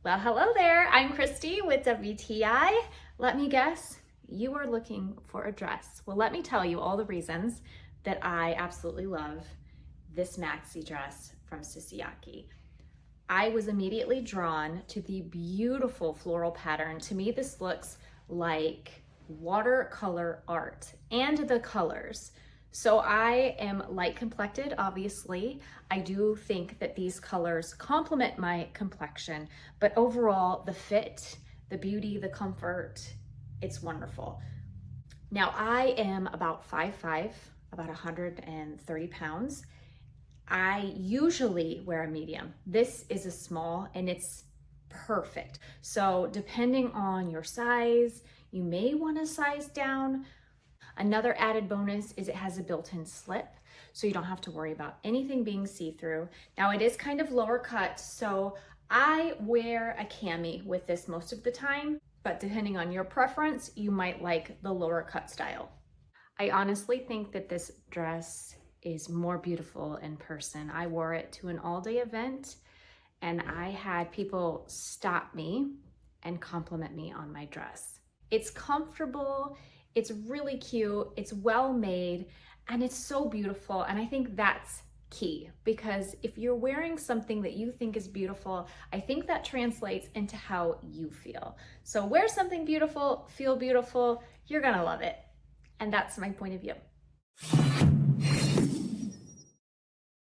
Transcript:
Well, hello there. I'm Christy with WTI. Let me guess, you are looking for a dress. Well, let me tell you all the reasons that I absolutely love this maxi dress from Sissyaki. I was immediately drawn to the beautiful floral pattern. To me, this looks like watercolor art and the colors. So I am light complected, obviously. I do think that these colors complement my complexion, but overall the fit, the beauty, the comfort, it's wonderful. Now I am about 5'5", about 130 pounds. I usually wear a medium. This is a small and it's perfect. So depending on your size, you may want to size down. Another added bonus is it has a built-in slip, so you don't have to worry about anything being see-through. Now it is kind of lower cut, so I wear a cami with this most of the time, but depending on your preference, you might like the lower cut style. I honestly think that this dress is more beautiful in person. I wore it to an all-day event and I had people stop me and compliment me on my dress. It's comfortable, it's really cute, it's well made, and it's so beautiful. And I think that's key, because if you're wearing something that you think is beautiful, I think that translates into how you feel. So wear something beautiful, feel beautiful, you're gonna love it. And that's my point of view.